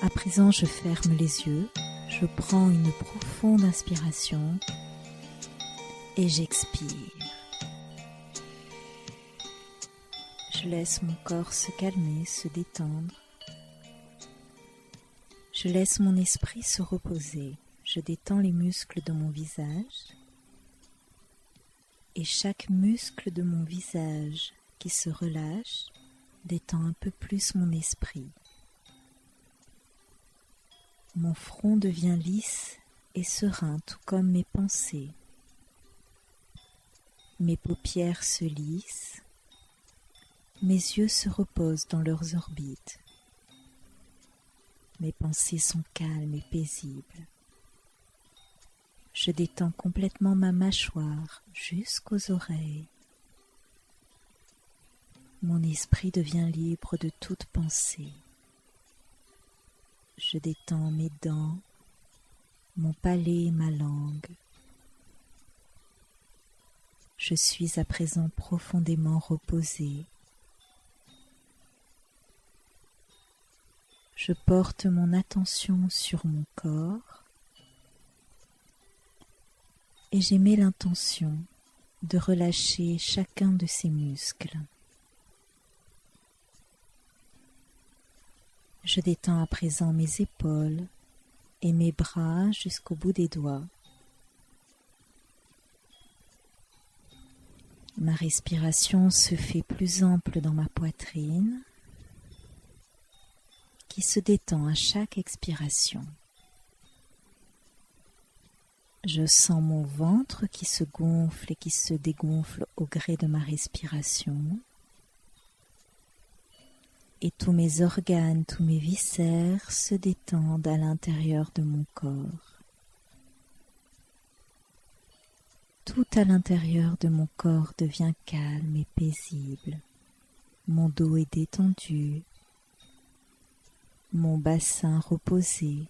À présent, je ferme les yeux, je prends une profonde inspiration et j'expire. Je laisse mon corps se calmer, se détendre. Je laisse mon esprit se reposer. Je détends les muscles de mon visage et chaque muscle de mon visage qui se relâche détend un peu plus mon esprit. Mon front devient lisse et serein, tout comme mes pensées. Mes paupières se lissent, mes yeux se reposent dans leurs orbites. Mes pensées sont calmes et paisibles. Je détends complètement ma mâchoire jusqu'aux oreilles. Mon esprit devient libre de toute pensée. Je détends mes dents, mon palais et ma langue. Je suis à présent profondément reposée. Je porte mon attention sur mon corps et j'émets l'intention de relâcher chacun de ses muscles. Je détends à présent mes épaules et mes bras jusqu'au bout des doigts. Ma respiration se fait plus ample dans ma poitrine, qui se détend à chaque expiration. Je sens mon ventre qui se gonfle et qui se dégonfle au gré de ma respiration. Et tous mes organes, tous mes viscères se détendent à l'intérieur de mon corps. Tout à l'intérieur de mon corps devient calme et paisible. Mon dos est détendu, mon bassin reposé,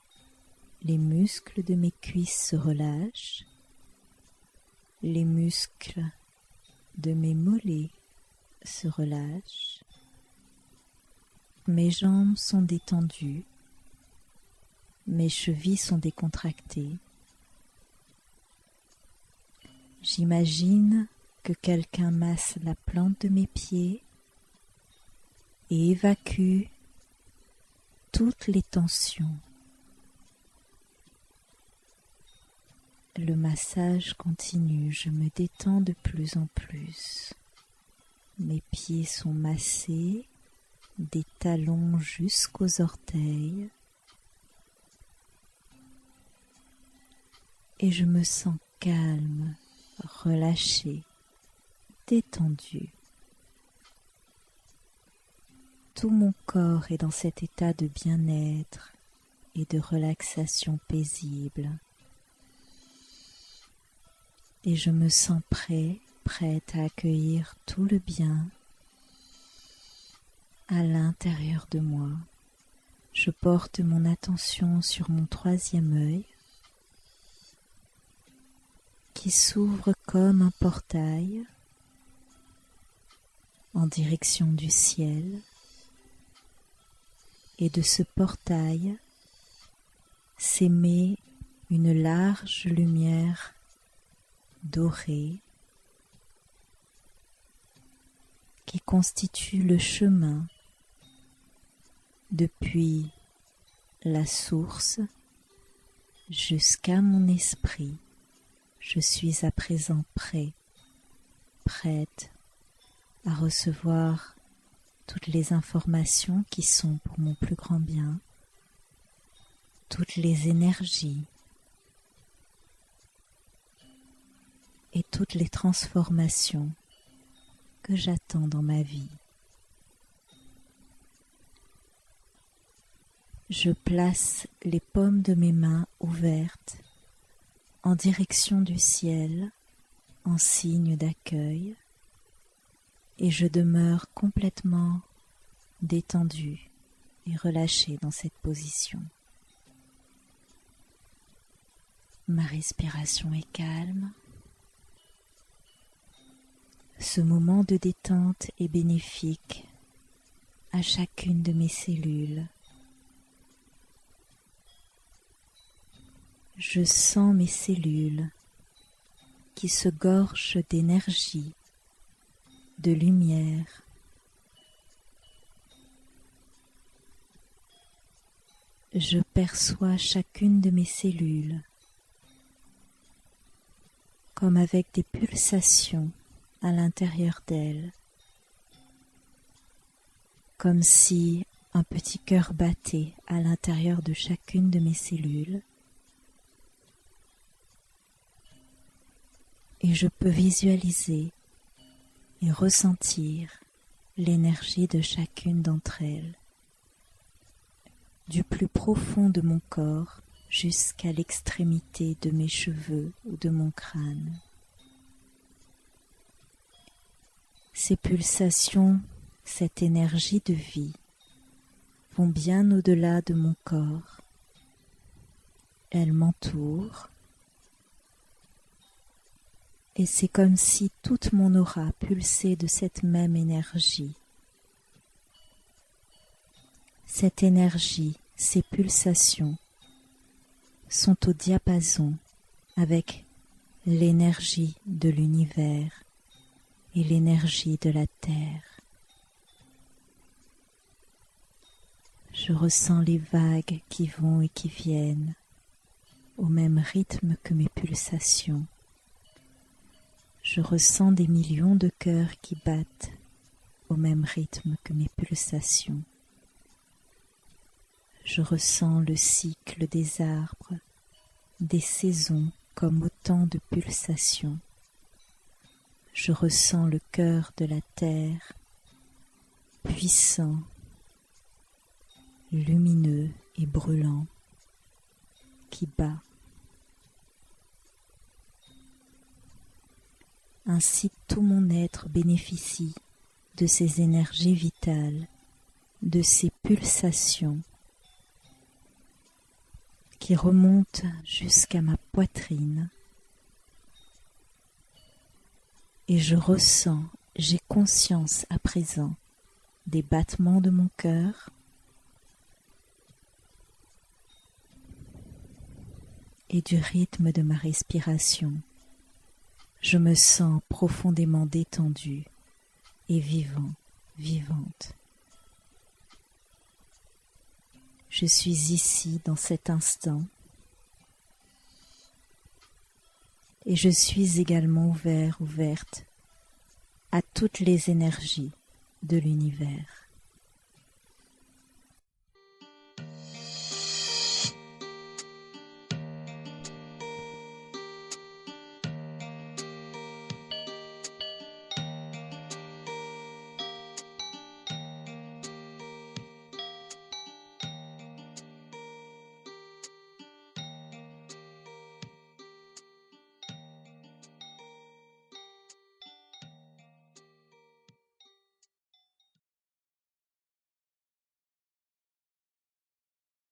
les muscles de mes cuisses se relâchent, les muscles de mes mollets se relâchent, mes jambes sont détendues, mes chevilles sont décontractées. J'imagine que quelqu'un masse la plante de mes pieds et évacue toutes les tensions. Le massage continue, je me détends de plus en plus. Mes pieds sont massés, des talons jusqu'aux orteils. Et je me sens calme, relâché, détendu. Tout mon corps est dans cet état de bien-être et de relaxation paisible. Et je me sens prête à accueillir tout le bien à l'intérieur de moi. Je porte mon attention sur mon troisième œil qui s'ouvre comme un portail en direction du ciel. Et de ce portail s'émet une large lumière dorée qui constitue le chemin depuis la source jusqu'à mon esprit. Je suis à présent prête à recevoir toutes les informations qui sont pour mon plus grand bien, toutes les énergies et toutes les transformations que j'attends dans ma vie. Je place les paumes de mes mains ouvertes en direction du ciel en signe d'accueil et je demeure complètement détendue et relâchée dans cette position. Ma respiration est calme. Ce moment de détente est bénéfique à chacune de mes cellules. Je sens mes cellules qui se gorgent d'énergie, de lumière. Je perçois chacune de mes cellules comme avec des pulsations à l'intérieur d'elles, comme si un petit cœur battait à l'intérieur de chacune de mes cellules. Et je peux visualiser et ressentir l'énergie de chacune d'entre elles, du plus profond de mon corps jusqu'à l'extrémité de mes cheveux ou de mon crâne. Ces pulsations, cette énergie de vie, vont bien au-delà de mon corps. Elles m'entourent et c'est comme si toute mon aura pulsait de cette même énergie. Cette énergie, ces pulsations sont au diapason avec l'énergie de l'univers et l'énergie de la terre. Je ressens les vagues qui vont et qui viennent au même rythme que mes pulsations. Je ressens des millions de cœurs qui battent au même rythme que mes pulsations. Je ressens le cycle des arbres, des saisons comme autant de pulsations. Je ressens le cœur de la terre, puissant, lumineux et brûlant, qui bat. Ainsi tout mon être bénéficie de ces énergies vitales, de ces pulsations qui remontent jusqu'à ma poitrine. Et je ressens, j'ai conscience à présent des battements de mon cœur et du rythme de ma respiration. Je me sens profondément détendue et vivant, vivante. Je suis ici dans cet instant et je suis également ouverte à toutes les énergies de l'univers.